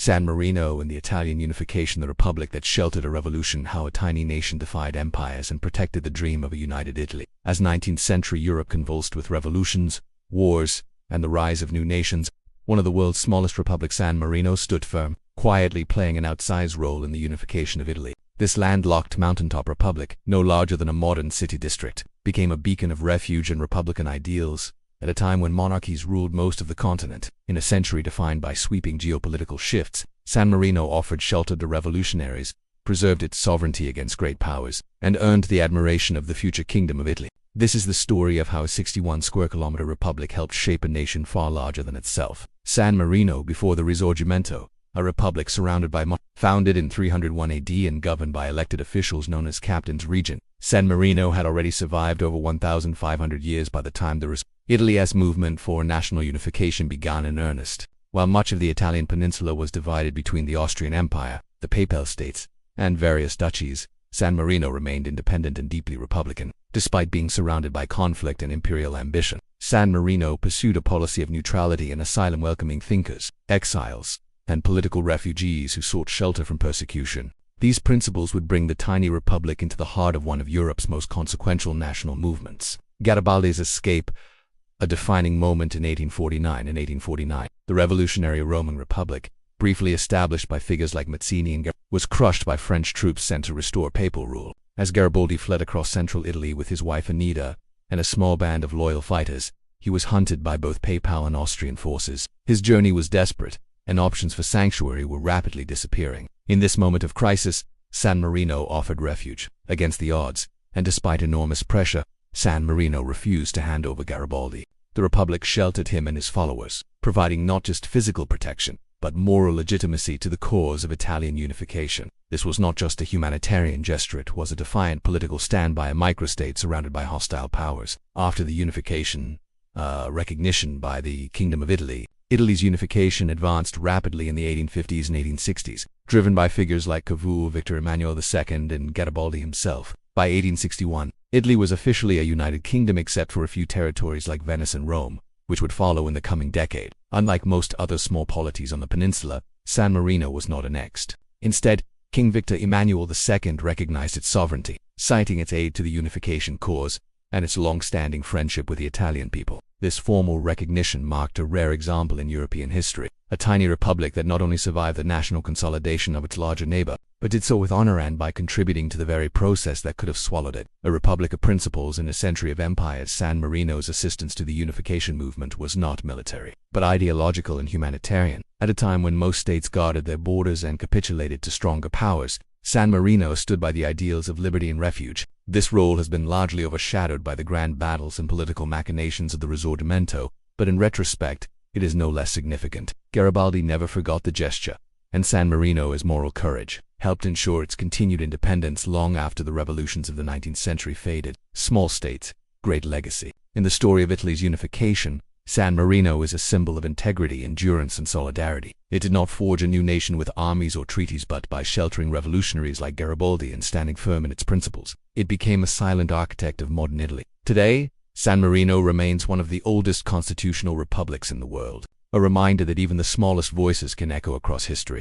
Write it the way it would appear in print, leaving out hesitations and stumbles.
San Marino and the Italian Unification, the republic that sheltered a revolution, how a tiny nation defied empires and protected the dream of a united Italy. As 19th century Europe convulsed with revolutions, wars, and the rise of new nations, one of the world's smallest republics, San Marino, stood firm, quietly playing an outsized role in the unification of Italy. This landlocked mountaintop republic, no larger than a modern city district, became a beacon of refuge and republican ideals at a time when monarchies ruled most of the continent. In a century defined by sweeping geopolitical shifts, San Marino offered shelter to revolutionaries, preserved its sovereignty against great powers, and earned the admiration of the future Kingdom of Italy. This is the story of how a 61 square kilometer republic helped shape a nation far larger than itself. San Marino, before the Risorgimento, a republic surrounded by founded in 301 AD and governed by elected officials known as captains regent. San Marino had already survived over 1,500 years by the time the Italy's movement for national unification began in earnest. While much of the Italian peninsula was divided between the Austrian Empire, the Papal States, and various duchies, San Marino remained independent and deeply republican. Despite being surrounded by conflict and imperial ambition, San Marino pursued a policy of neutrality and asylum, welcoming thinkers, exiles, and political refugees who sought shelter from persecution. These principles would bring the tiny republic into the heart of one of Europe's most consequential national movements. Garibaldi's escape, a defining moment in 1849. The revolutionary Roman Republic, briefly established by figures like Mazzini and was crushed by French troops sent to restore papal rule. As Garibaldi fled across central Italy with his wife Anita and a small band of loyal fighters, he was hunted by both Papal and Austrian forces. His journey was desperate, and options for sanctuary were rapidly disappearing. In this moment of crisis, San Marino offered refuge. Against the odds, and despite enormous pressure, San Marino refused to hand over Garibaldi. The Republic sheltered him and his followers, providing not just physical protection, but moral legitimacy to the cause of Italian unification. This was not just a humanitarian gesture, it was a defiant political stand by a microstate surrounded by hostile powers. After the unification, recognition by the Kingdom of Italy, Italy's unification advanced rapidly in the 1850s and 1860s, driven by figures like King Victor Emmanuel II and Garibaldi himself. By 1861, Italy was officially a united kingdom except for a few territories like Venice and Rome, which would follow in the coming decade. Unlike most other small polities on the peninsula, San Marino was not annexed. Instead, King Victor Emmanuel II recognized its sovereignty, citing its aid to the unification cause and its long-standing friendship with the Italian people. This formal recognition marked a rare example in European history, a tiny republic that not only survived the national consolidation of its larger neighbor, but did so with honor and by contributing to the very process that could have swallowed it. A republic of principles in a century of empires, San Marino's assistance to the unification movement was not military, but ideological and humanitarian. At a time when most states guarded their borders and capitulated to stronger powers, San Marino stood by the ideals of liberty and refuge. This role has been largely overshadowed by the grand battles and political machinations of the Risorgimento, but in retrospect, it is no less significant. Garibaldi never forgot the gesture, and San Marino's moral courage helped ensure its continued independence long after the revolutions of the 19th century faded. Small states, great legacy. In the story of Italy's unification, San Marino is a symbol of integrity, endurance, and solidarity. It did not forge a new nation with armies or treaties, but by sheltering revolutionaries like Garibaldi and standing firm in its principles, it became a silent architect of modern Italy. Today, San Marino remains one of the oldest constitutional republics in the world, a reminder that even the smallest voices can echo across history.